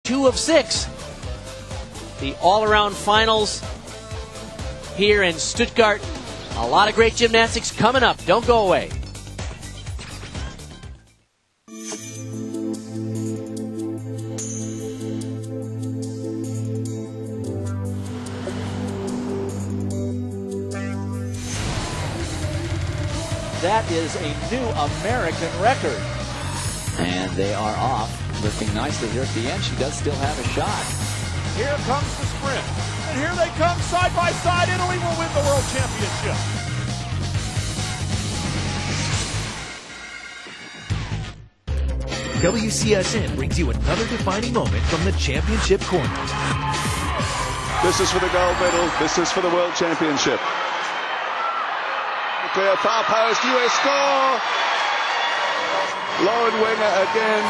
2 of 6. The all-around finals here in Stuttgart. A lot of great gymnastics coming up. Don't go away. That is a new American record. And they are off, lifting nicely here at the end. She does still have a shot. Here comes the sprint. And here they come side by side. Italy will win the world championship. WCSN brings you another defining moment from the championship corner. This is for the gold medal. This is for the world championship. Clear far post, US score. Low and winger again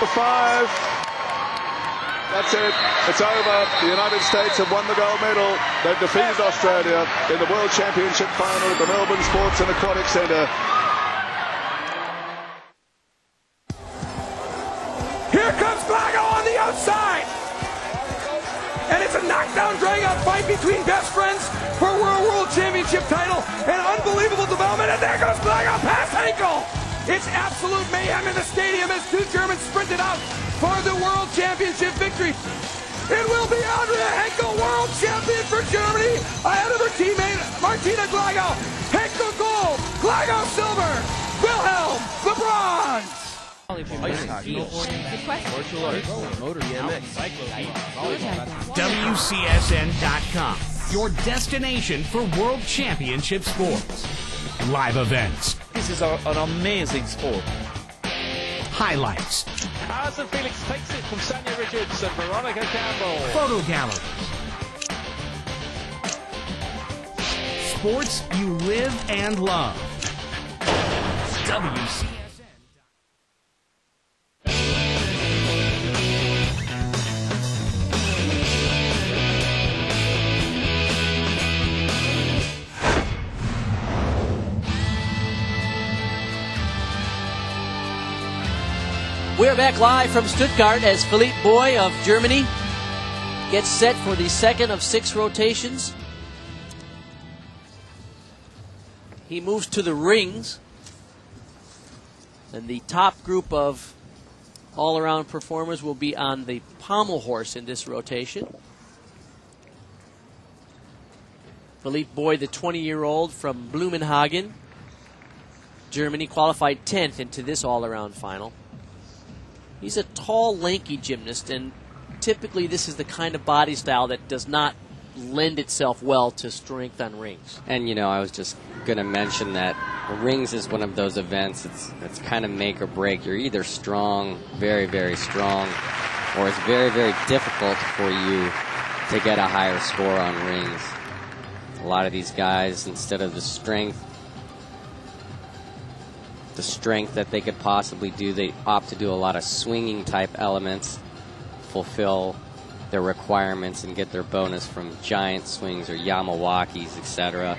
for 5. That's it. It's over. The United States have won the gold medal. They've defeated Australia in the World Championship final at the Melbourne Sports and Aquatic Centre. Here comes Glago on the outside. And it's a knockdown, drag-out fight between best friends for World Championship title. An unbelievable development, and there goes Glago, pass ankle. It's absolute mayhem in the stadium as two Germans sprinted out for the World Championship victory. It will be Andrea Henkel, world champion for Germany, ahead of her teammate Martina Glago. Henkel gold, Glago silver, Wilhelm the bronze. WCSN.com, your destination for World Championship sports. Live events. This is an amazing sport. Highlights. Alison Felix takes it from Sanya Richards and Veronica Campbell. Photo gallery. Sports you live and love. WCSN. We're back live from Stuttgart as Philippe Boy of Germany gets set for the second of 6 rotations. He moves to the rings. And the top group of all-around performers will be on the pommel horse in this rotation. Philippe Boy, the 20-year-old from Blumenhagen, Germany, qualified 10th into this all-around final. He's a tall, lanky gymnast, and typically this is the kind of body style that does not lend itself well to strength on rings. And, you know, I was just going to mention that rings is one of those events. It's kind of make or break. You're either strong, very, very strong, or it's very, very difficult for you to get a higher score on rings. A lot of these guys, instead of the strength that they could possibly do, they opt to do a lot of swinging type elements, fulfill their requirements, and get their bonus from giant swings or Yamawakis, etc.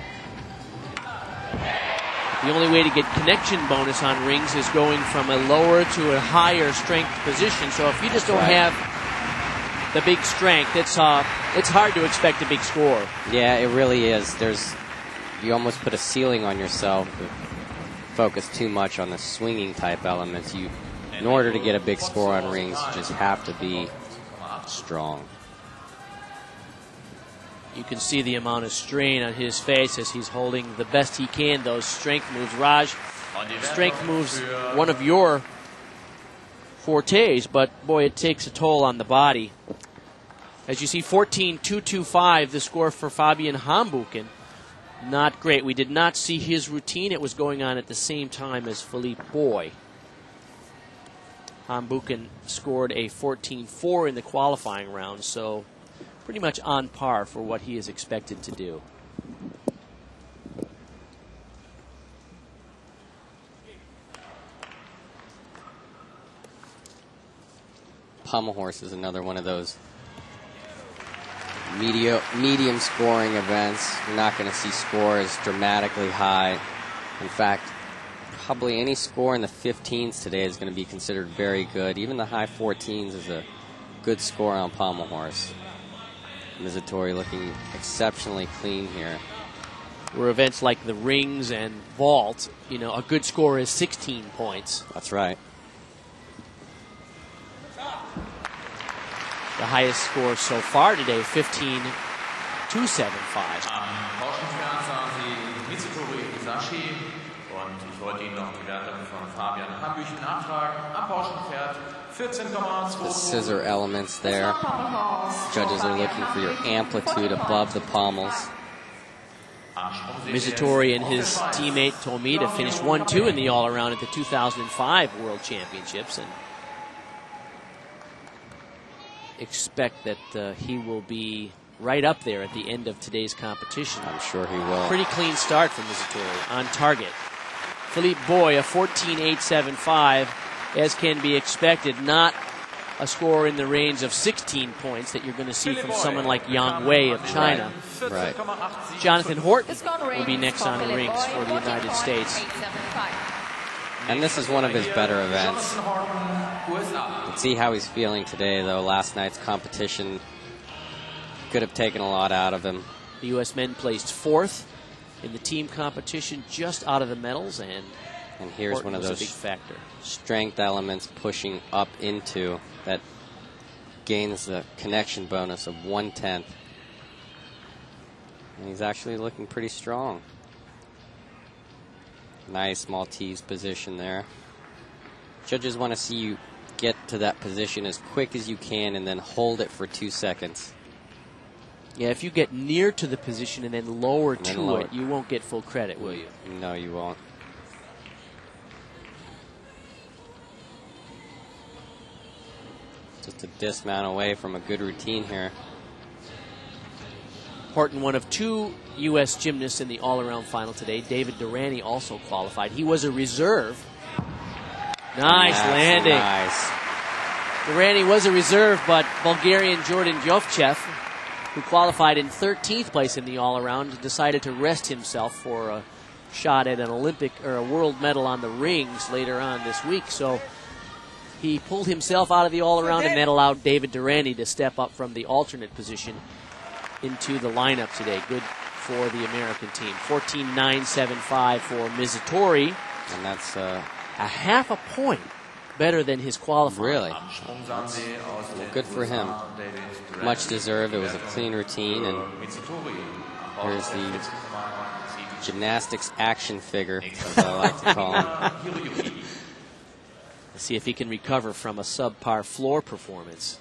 The only way to get connection bonus on rings is going from a lower to a higher strength position. So if you just don't have the big strength, it's hard to expect a big score. Yeah, it really is. You almost put a ceiling on yourself. Focus too much on the swinging type elements. In order to get a big score on rings, you just have to be strong. You can see the amount of strain on his face as he's holding the best he can those strength moves. Raj, strength moves, one of your fortes, but boy, it takes a toll on the body. As you see, 14.225, the score for Fabian Hambuchen. Not great. We did not see his routine. It was going on at the same time as Philippe Boy. Hambuchen scored a 14.4 in the qualifying round, so pretty much on par for what he is expected to do. Pommel horse is another one of those medium scoring events. You're not going to see scores dramatically high. In fact, probably any score in the 15s today is going to be considered very good. Even the high 14s is a good score on pommel horse. Mizutori looking exceptionally clean here. Where events like the rings and vault, you know, a good score is 16 points. That's right. The highest score so far today, 15,275. The scissor elements there. Judges are looking for your amplitude above the pommels. Mizutori and his teammate Tomita finished 1-2 in the all-around at the 2005 World Championships, and expect that he will be right up there at the end of today's competition. I'm sure he will. Pretty clean start from Mizutori, on target. Philippe Boy, a 14.875, as can be expected, not a score in the range of 16 points that you're going to see from someone like Yang Wei of China. Right. Jonathan Horton will be next on the rings for the United States. And this is one of his better events. Let's see how he's feeling today, though. Last night's competition could have taken a lot out of him. The U.S. men placed fourth in the team competition, just out of the medals, and here's Horton one of was those a big factor. Strength elements pushing up into that gains the connection bonus of 1/10. And he's actually looking pretty strong. Nice Maltese position there. Judges want to see you get to that position as quick as you can and then hold it for 2 seconds. Yeah, if you get near to the position and then lower to it, you won't get full credit, will you? No, you won't. Just a dismount away from a good routine here. Horton, one of 2 U.S. gymnasts in the all-around final today. David Durrani also qualified. He was a reserve. Nice landing. Nice. Durrani was a reserve, but Bulgarian Jordan Jovchev, who qualified in 13th place in the all-around, decided to rest himself for a shot at an Olympic or a world medal on the rings later on this week. So he pulled himself out of the all-around, and that allowed David Durrani to step up from the alternate position into the lineup today. Good for the American team. 14.975 for Mizutori. And that's a half a point better than his qualifying. Really? Well, good for him. Much deserved. It was a clean routine. And here's the gymnastics action figure, as I like to call him. Let's see if he can recover from a subpar floor performance.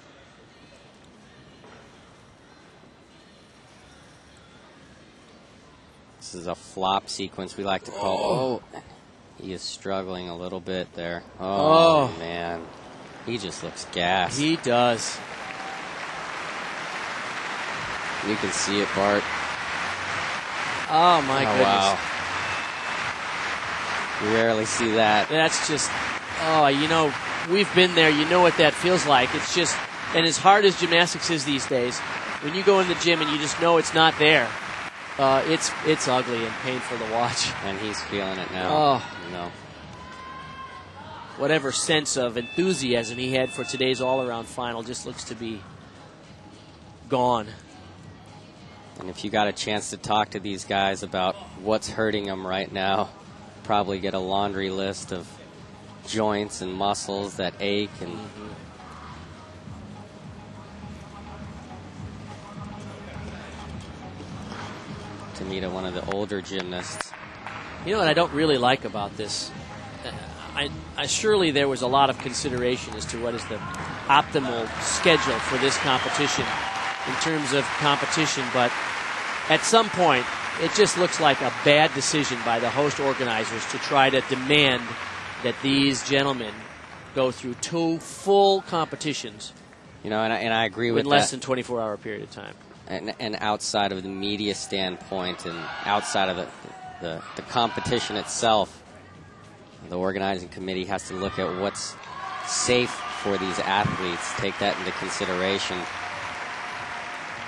This is a flop sequence we like to call. Oh, he is struggling a little bit there. Oh, man. He just looks gassed. He does. You can see it, Bart. Oh, my goodness. Wow. You rarely see that. That's just, you know, we've been there. You know what that feels like. It's just, and as hard as gymnastics is these days, when you go in the gym and you just know it's not there, it's ugly and painful to watch. And he's feeling it now. Oh. You know. Whatever sense of enthusiasm he had for today's all-around final just looks to be gone. And if you got a chance to talk to these guys about what's hurting them right now, probably get a laundry list of joints and muscles that ache. And Tomita, one of the older gymnasts. You know what I don't really like about this? I surely there was a lot of consideration as to what is the optimal schedule for this competition in terms of competition, but at some point it just looks like a bad decision by the host organizers to try to demand that these gentlemen go through 2 full competitions. You know, and I agree with in less than 24-hour period of time. And outside of the media standpoint and outside of the competition itself, the organizing committee has to look at what's safe for these athletes, take that into consideration.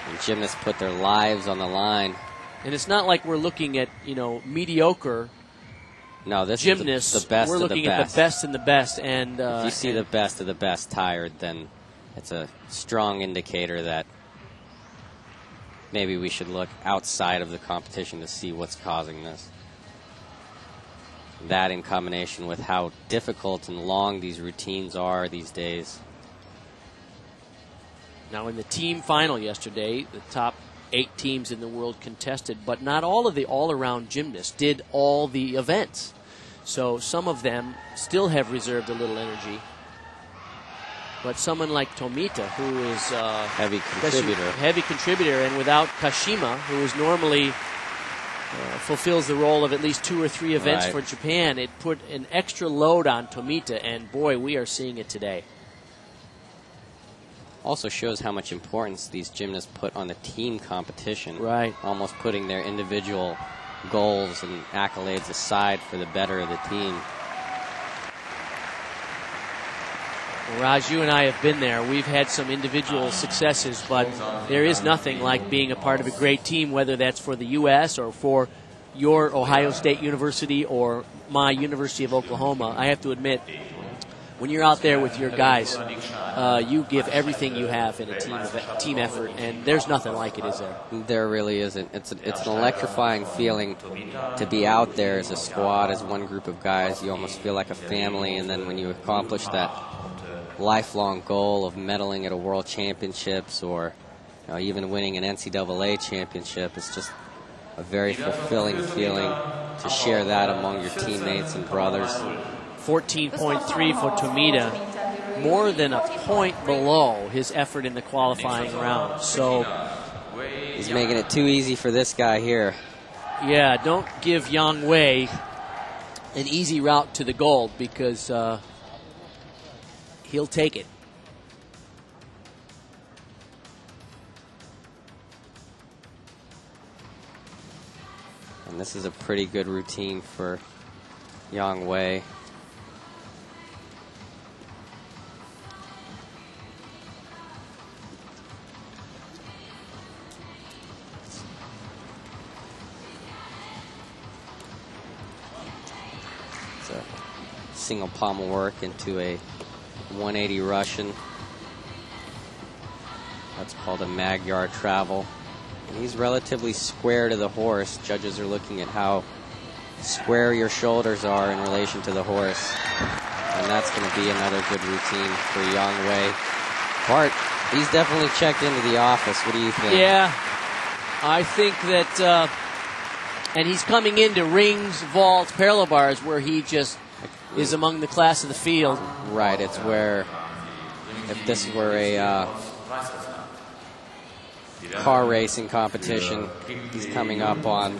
And gymnasts put their lives on the line. And it's not like we're looking at, you know, mediocre gymnasts. The best. We're looking at the best and the best. And if you see the best of the best tired, then it's a strong indicator that maybe we should look outside of the competition to see what's causing this. That in combination with how difficult and long these routines are these days. Now in the team final yesterday, the top 8 teams in the world contested, but not all of the all-around gymnasts did all the events. So some of them still have reserved a little energy. But someone like Tomita, who is heavy contributor, and without Kashima, who is normally fulfills the role of at least 2 or 3 events for Japan, it put an extra load on Tomita, and boy, we are seeing it today. Also shows how much importance these gymnasts put on the team competition. Right. Almost putting their individual goals and accolades aside for the better of the team. Raj, you and I have been there. We've had some individual successes, but there is nothing like being a part of a great team, whether that's for the U.S. or for your Ohio State University or my University of Oklahoma. I have to admit, when you're out there with your guys, you give everything you have in a team effort, and there's nothing like it, is there? There really isn't. It's an electrifying feeling to be out there as a squad, as one group of guys. You almost feel like a family, and then when you accomplish that lifelong goal of medaling at a World Championships or even winning an NCAA championship, it's just a very fulfilling feeling to share that among your teammates and brothers. 14.3 for Tomita, more than a point below his effort in the qualifying round. So he's making it too easy for this guy here. Yeah, don't give Yang Wei an easy route to the gold, because he'll take it. And this is a pretty good routine for Yang Wei. It's a single pommel work into a 180 Russian. That's called a Magyar travel. And he's relatively square to the horse. Judges are looking at how square your shoulders are in relation to the horse. And that's going to be another good routine for Yang Wei. Bart, he's definitely checked into the office. What do you think? Yeah, I think that, and he's coming into rings, vaults, parallel bars, where he just is among the class of the field. Right, it's where, if this were a car racing competition, he's coming up on.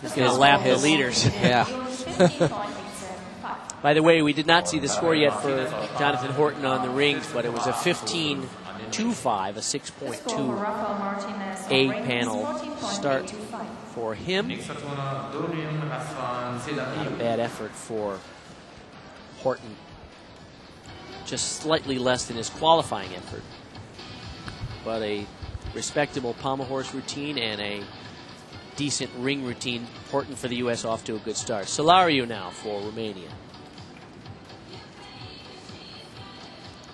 He's going to lap the leaders. Yeah. By the way, we did not see the score yet for Jonathan Horton on the rings, but it was a 15-2-5, a 6.2 panel start for him. Not a bad effort for Horton. Just slightly less than his qualifying effort. But a respectable pommel horse routine and a decent ring routine. Horton for the U.S. off to a good start. Solariu now for Romania.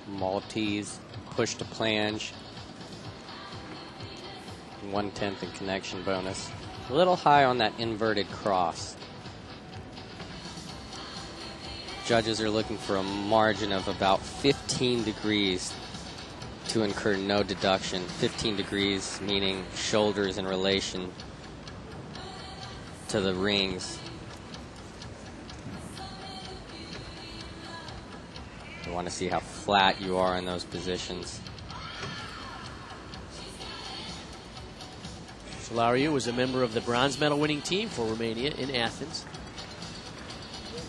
Maltese push to planche. 1/10 in connection bonus. A little high on that inverted cross. Judges are looking for a margin of about 15 degrees to incur no deduction. 15 degrees meaning shoulders in relation to the rings. You want to see how flat you are in those positions. Solariu was a member of the bronze medal winning team for Romania in Athens.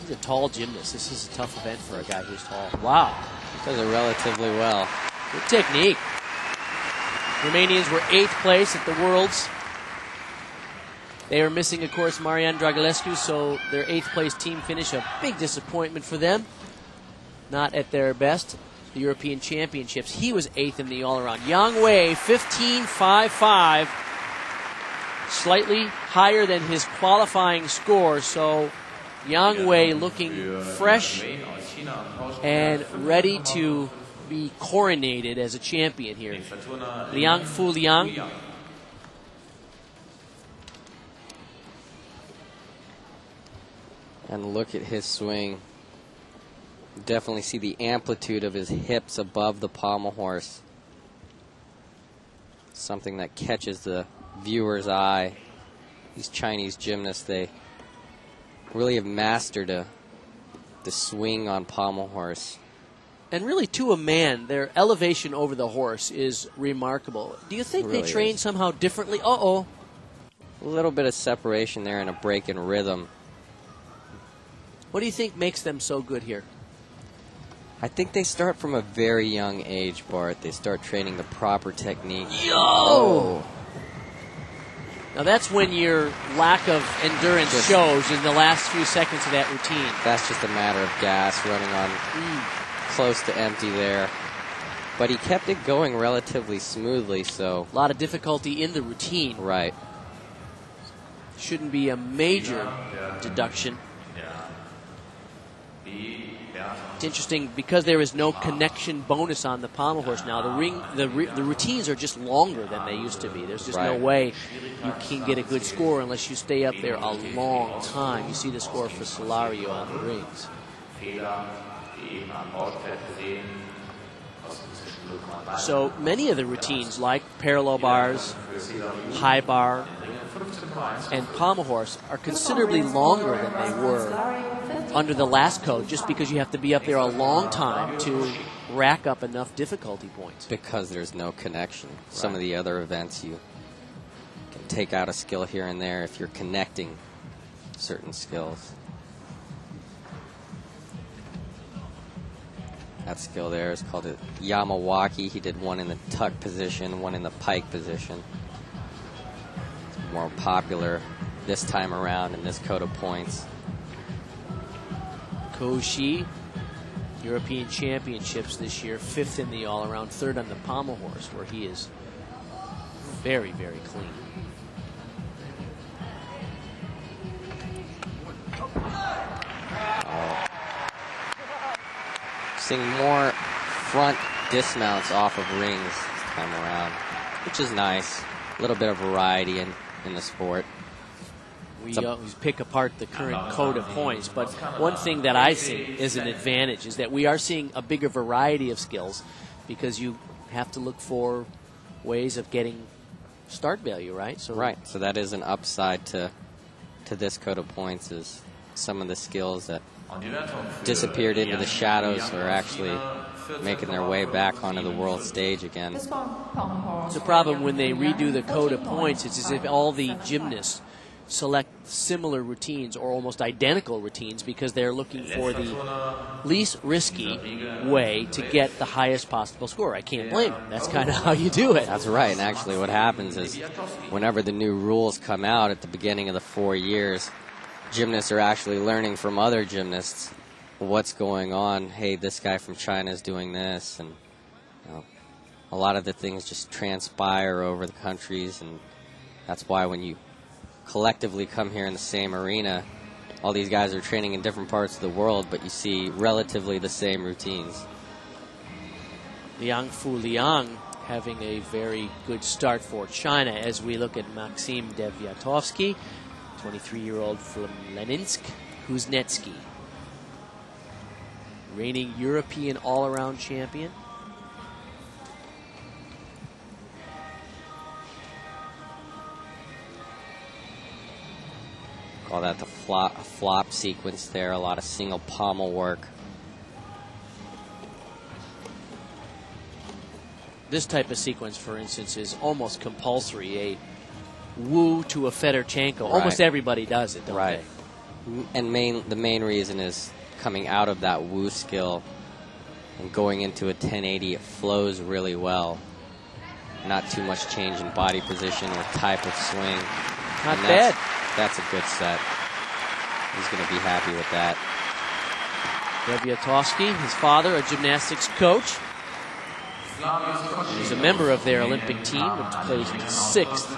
He's a tall gymnast. This is a tough event for a guy who's tall. Wow. Does it relatively well. Good technique. Romanians were 8th place at the Worlds. They were missing, of course, Marian Dragulescu, so their 8th place team finish, a big disappointment for them. Not at their best. The European Championships. He was 8th in the all-around. Yang Wei, 15.55. Slightly higher than his qualifying score, so Yang Wei looking fresh and ready to be coronated as a champion here. Liang Fu Liang. And look at his swing. Definitely see the amplitude of his hips above the pommel horse. Something that catches the viewer's eye. These Chinese gymnasts, they really have mastered the swing on pommel horse. And really, to a man, their elevation over the horse is remarkable. Do you think they train somehow differently? Uh-oh. A little bit of separation there and a break in rhythm. What do you think makes them so good here? I think they start from a very young age, Bart. They start training the proper technique. Yo! Now that's when your lack of endurance shows in the last few seconds of that routine. That's just a matter of gas running on close to empty there. But he kept it going relatively smoothly, so... A lot of difficulty in the routine. Right. Shouldn't be a major deduction. It's interesting because there is no connection bonus on the pommel horse now. The routines are just longer than they used to be. There's just no way you can get a good score unless you stay up there a long time. You see the score for Solario on the rings. So many of the routines, like parallel bars, high bar, and pommel horse, are considerably longer than they were under the last code, just because you have to be up there a long time to rack up enough difficulty points. Because there's no connection. Some of the other events, you can take out a skill here and there if you're connecting certain skills. That skill there is called a Yamawaki. He did one in the tuck position, one in the pike position. It's more popular this time around in this code of points. Koshi, European Championships this year, 5th in the all-around, 3rd on the pommel horse, where he is very, very clean. Seeing more front dismounts off of rings this time around, which is nice. A little bit of variety in the sport. We always pick apart the current code of points, but one thing that I see is an advantage is that we are seeing a bigger variety of skills because you have to look for ways of getting start value, right? So that is an upside to this code of points, is some of the skills that disappeared into the shadows are actually making their way back onto the world stage again. The problem when they redo the code of points is as if all the gymnasts select similar routines or almost identical routines because they're looking for the least risky way to get the highest possible score. I can't blame them. That's kind of how you do it. That's right. And actually what happens is whenever the new rules come out at the beginning of the 4 years, gymnasts are actually learning from other gymnasts what's going on. Hey, this guy from China is doing this. And a lot of the things just transpire over the countries. And that's why when you collectively come here in the same arena, all these guys are training in different parts of the world, but you see relatively the same routines. Liang Fu Liang having a very good start for China as we look at Maxim Deviatovsky, 23-year-old from Leninsk, Kuznetsky, reigning European all-around champion. Call that the flop sequence there, a lot of single pommel work. This type of sequence, for instance, is almost compulsory. A Wu to a Fedorchenko. Right. Almost everybody does it, don't they? And the main reason is coming out of that Wu skill and going into a 1080, it flows really well. Not too much change in body position or type of swing. Not bad. That's a good set. He's going to be happy with that. Deviatovsky, his father, a gymnastics coach. He's a member of their Olympic team, which placed 6th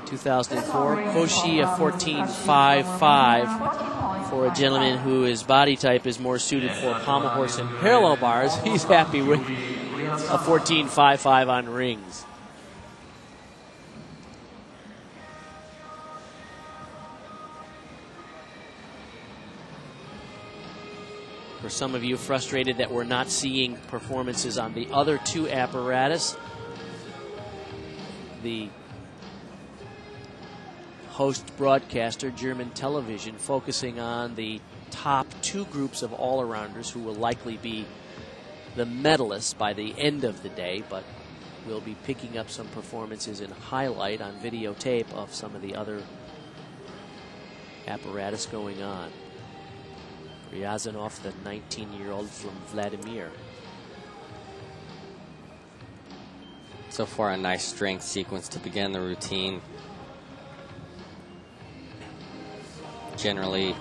2004. Hoshi a 14.55 for a gentleman who his body type is more suited for pommel horse and parallel bars. He's happy with a 14.55 on rings. For some of you frustrated that we're not seeing performances on the other two apparatus, the host broadcaster, German television, focusing on the top two groups of all-arounders who will likely be the medalists by the end of the day, but we'll be picking up some performances in highlight on videotape of some of the other apparatus going on. Ryazanov, the 19-year-old from Vladimir. So far, a nice strength sequence to begin the routine. Generally,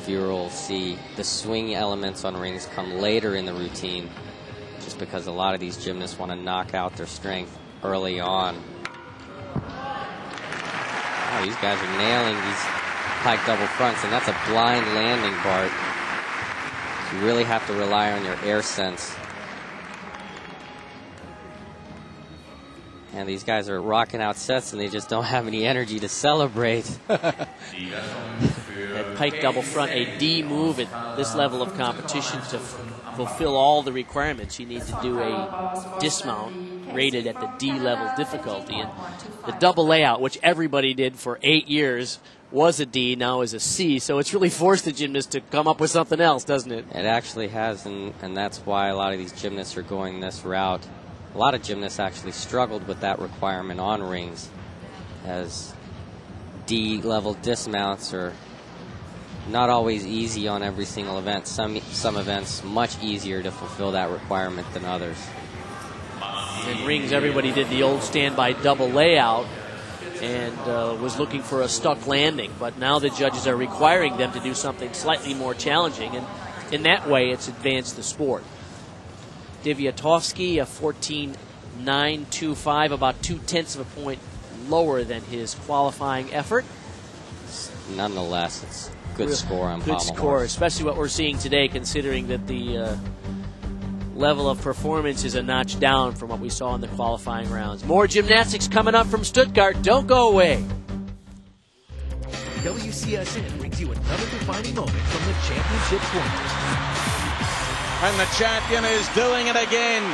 viewer will see the swing elements on rings come later in the routine, just because a lot of these gymnasts want to knock out their strength early on. Oh, these guys are nailing these pike double fronts, and that's a blind landing, Bart. You really have to rely on your air sense. And these guys are rocking out sets, and they just don't have any energy to celebrate. That pike double front, a D move at this level of competition to fulfill all the requirements. You need to do a dismount rated at the D level difficulty. And the double layout, which everybody did for 8 years, was a D, now is a C. So it's really forced the gymnast to come up with something else, doesn't it? It actually has, and that's why a lot of these gymnasts are going this route. A lot of gymnasts actually struggled with that requirement on rings, as D-level dismounts are not always easy on every single event. Some events much easier to fulfill that requirement than others. In rings, everybody did the old standby double layout and was looking for a stuck landing, but now the judges are requiring them to do something slightly more challenging, and in that way it's advanced the sport. Diviatovsky, a 14.925, about 0.2 of a point lower than his qualifying effort. Nonetheless, it's a good score on Good pommel score, horse. especially what we're seeing today, considering that the level of performance is a notch down from what we saw in the qualifying rounds. More gymnastics coming up from Stuttgart. Don't go away. WCSN brings you another defining moment from the championship corners. And the champion is doing it again.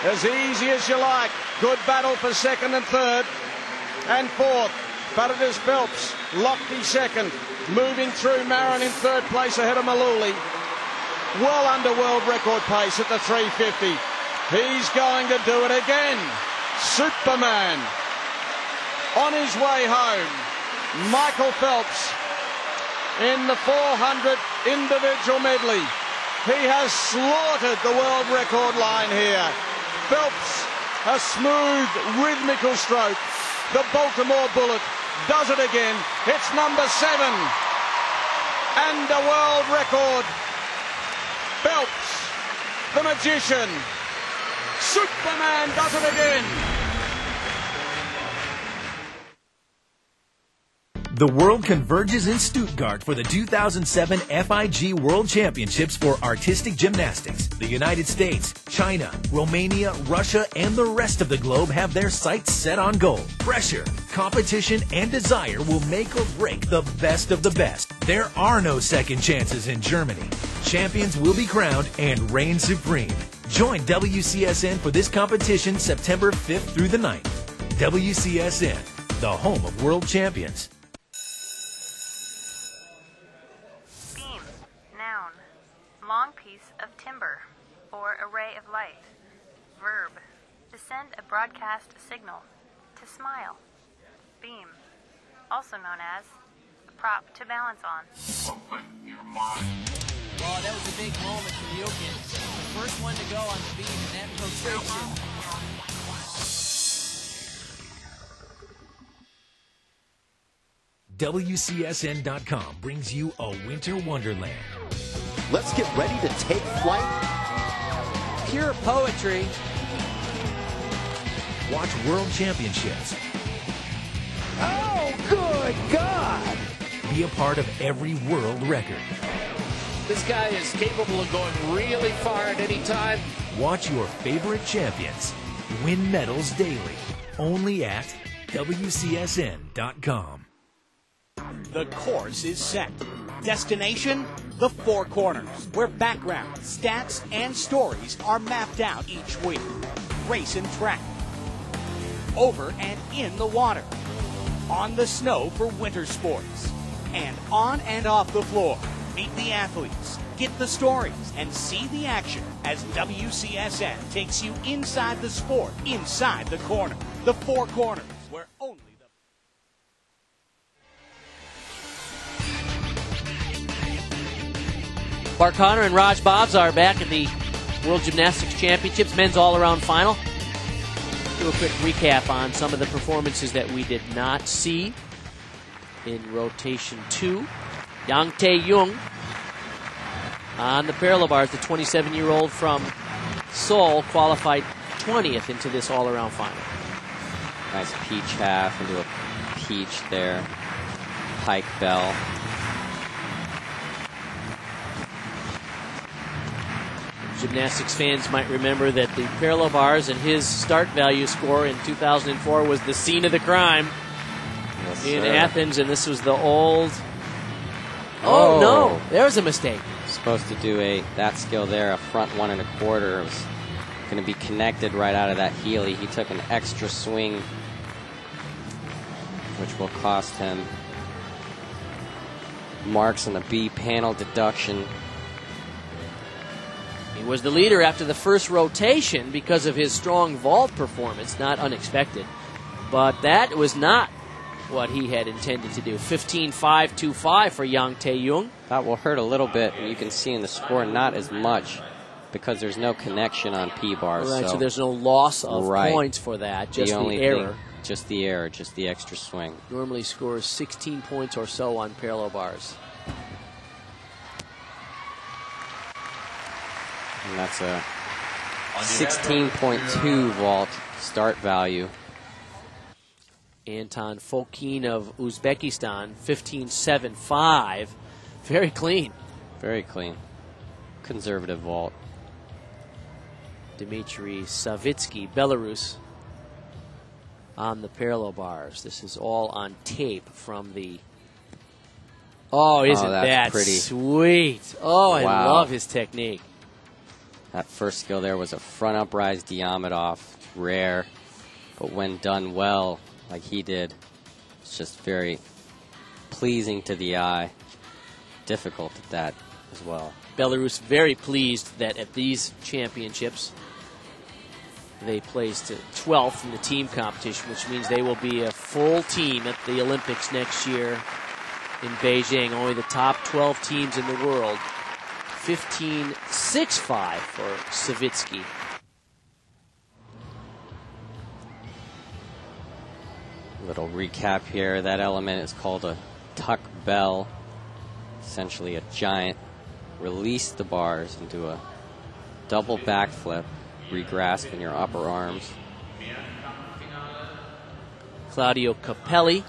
As easy as you like. Good battle for second and third and fourth. But it is Phelps, lofty second, moving through Marin in third place ahead of Maluli. Well under world record pace at the 350. He's going to do it again. Superman on his way home. Michael Phelps in the 400 individual medley. He has slaughtered the world record line here. Phelps, a smooth, rhythmical stroke. The Baltimore Bullet does it again. It's number 7. And a world record. Phelps, the magician. Superman does it again. The world converges in Stuttgart for the 2007 FIG World Championships for Artistic Gymnastics. The United States, China, Romania, Russia, and the rest of the globe have their sights set on gold. Pressure, competition, and desire will make or break the best of the best. There are no second chances in Germany. Champions will be crowned and reign supreme. Join WCSN for this competition September 5th through the 9th. WCSN, the home of world champions. Long piece of timber or array of light. Verb, to send a broadcast signal. To smile. Beam, also known as a prop to balance on. Well, that was a big moment for Yukin. The first one to go on the beam in that rotation. WCSN.com brings you a winter wonderland. Let's get ready to take flight. Pure poetry. Watch World Championships, my God! Be a part of every world record. This guy is capable of going really far at any time. Watch your favorite champions win medals daily, only at WCSN.com. The course is set. Destination, the Four Corners, where background, stats, and stories are mapped out each week. Race and track. Over and in the water. On the snow for winter sports. And on and off the floor. Meet the athletes, get the stories, and see the action as WCSN takes you inside the sport, inside the corner. The Four Corners, where only the... Bart Connor and Raj Bobs are back at the World Gymnastics Championships men's all-around final. Do a quick recap on some of the performances that we did not see in rotation 2. Yang Tae-young on the parallel bars, the 27-year-old from Seoul, qualified 20th into this all-around final. Nice peach half into a peach there. Pike bell. Gymnastics fans might remember that the parallel bars and his start value score in 2004 was the scene of the crime in Athens, and this was the old... Oh, no, there was a mistake. Supposed to do that skill there, a front 1 1/4. It was going to be connected right out of that Healy. He took an extra swing, which will cost him marks on the B panel deduction. He was the leader after the first rotation because of his strong vault performance, not unexpected. But that was not what he had intended to do. 15.525 for Yang Tae-young. That will hurt a little bit, and you can see in the score not as much because there's no connection on P-bars. Right, so there's no loss of points for that, just the error. Just the error, just the extra swing. Normally scores 16 points or so on parallel bars. And that's a 16.2 vault start value. Anton Fokin of Uzbekistan, 15.75. Very clean. Very clean. Conservative vault. Dmitry Savitsky, Belarus, on the parallel bars. This is all on tape from the... Oh, isn't that pretty sweet? Oh, I wow. love his technique. That first skill there was a front uprise Diamidov. Rare, but when done well, like he did, it's just very pleasing to the eye. Difficult at that as well. Belarus very pleased that at these championships they placed 12th in the team competition, which means they will be a full team at the Olympics next year in Beijing. Only the top 12 teams in the world. 15.65 for Savitsky. Little recap here. That element is called a tuck bell. Essentially a giant. Release the bars and do a double backflip. Regrasp in your upper arms. Claudio Capelli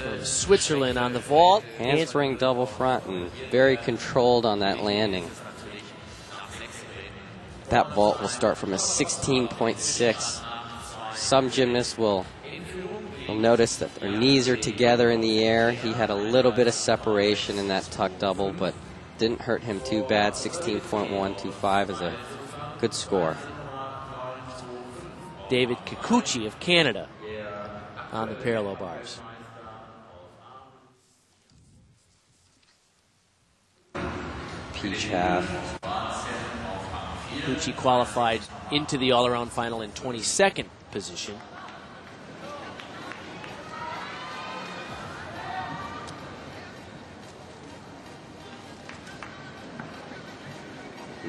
from Switzerland on the vault. Handspring double front and very controlled on that landing. That vault will start from a 16.6. Some gymnasts will notice that their knees are together in the air. He had a little bit of separation in that tuck double, but didn't hurt him too bad. 16.125 is a good score. David Kikuchi of Canada on the parallel bars. Peach half. Kikuchi qualified into the all-around final in 22nd position.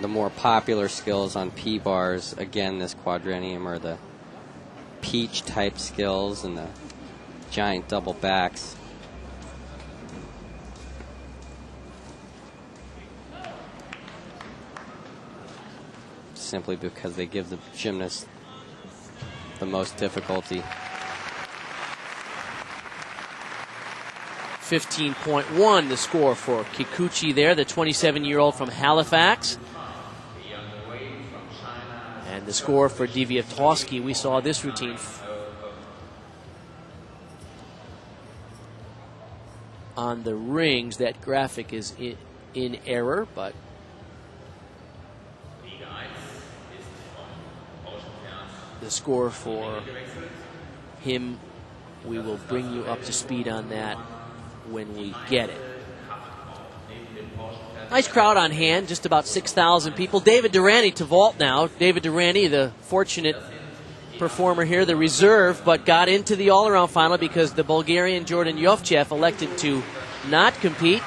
The more popular skills on P-bars, again, this quadrennium, are the peach type skills and the giant double backs. Simply because they give the gymnast the most difficulty. 15.1 the score for Kikuchi there, the 27-year-old from Halifax. And the score for Deviatowski, we saw this routine on the rings. That graphic is in error, but the score for him, we will bring you up to speed on that when we get it. Nice crowd on hand, just about 6,000 people. David Durrani to vault now. David Durrani, the fortunate performer here, the reserve, but got into the all-around final because the Bulgarian Jordan Yovchev elected to not compete.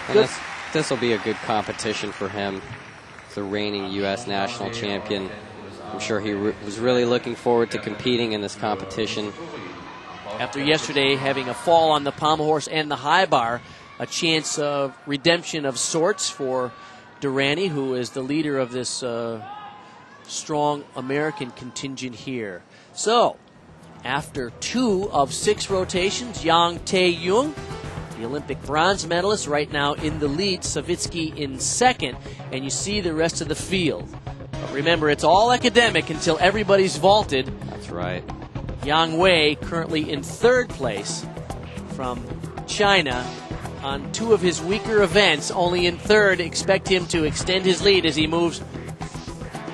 And this will be a good competition for him. The reigning U.S. national champion. I'm sure he was really looking forward to competing in this competition. After yesterday having a fall on the pommel horse and the high bar, a chance of redemption of sorts for Durrani, who is the leader of this strong American contingent here. So, after 2 of 6 rotations, Yang Tae-young, the Olympic bronze medalist, right now in the lead, Savitsky in second, and you see the rest of the field. But remember, it's all academic until everybody's vaulted. That's right. Yang Wei currently in 3rd place from China on 2 of his weaker events, only in 3rd. Expect him to extend his lead as he moves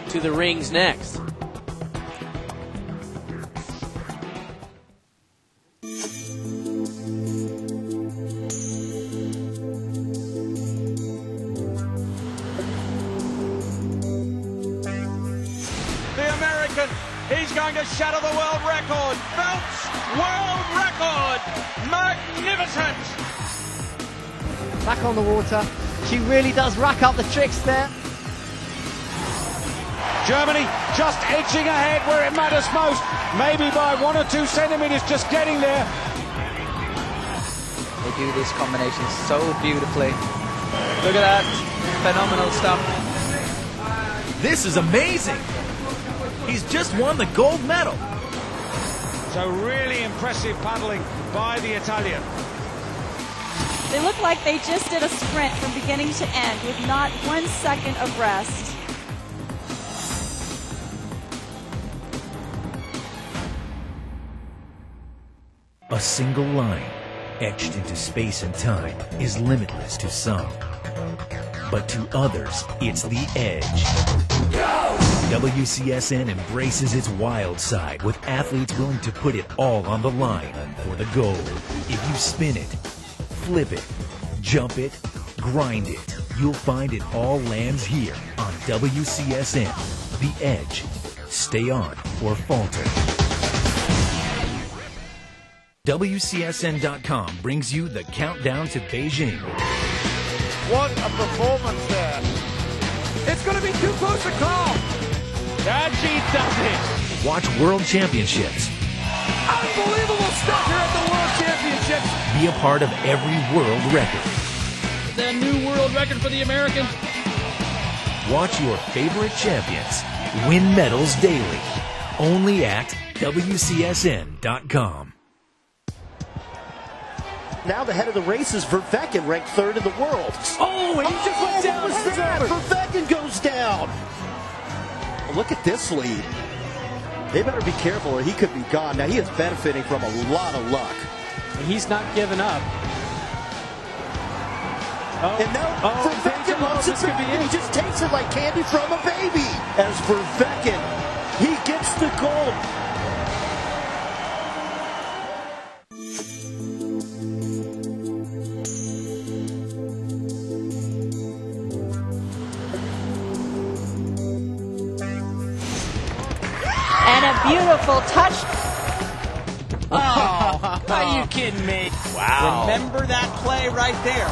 to the rings next. He's going to shatter the world record. Phelps, world record. Magnificent. Back on the water. She really does rack up the tricks there. Germany just edging ahead where it matters most. Maybe by 1 or 2 centimeters, just getting there. They do this combination so beautifully. Look at that. Phenomenal stuff. This is amazing. He's just won the gold medal. So really impressive paddling by the Italian. They look like they just did a sprint from beginning to end with not 1 second of rest. A single line etched into space and time is limitless to some. But to others, it's the edge. WCSN embraces its wild side with athletes willing to put it all on the line for the gold. If you spin it, flip it, jump it, grind it, you'll find it all lands here on WCSN. The Edge. Stay on or falter. WCSN.com brings you the countdown to Beijing. What a performance there. It's going to be too close to call. And she does it. Watch World Championships. Unbelievable stuff here at the World Championships. Be a part of every world record. The new world record for the Americans. Watch your favorite champions win medals daily. Only at WCSN.com. Now the head of the race is Vervecken, ranked 3rd in the world. Oh, he just went down. What was that? Vervecken goes down. Look at this lead. They better be careful or he could be gone. Now he is benefiting from a lot of luck. And he's not giving up. And now Vervecken wants it back, and he just takes it like candy from a baby. As Vervecken, he gets the gold. And a beautiful touch. Oh, are you kidding me? Wow. Remember that play right there.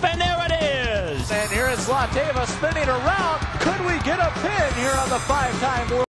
And there it is. And here is Zlateva spinning around. Could we get a pin here on the 5-time world?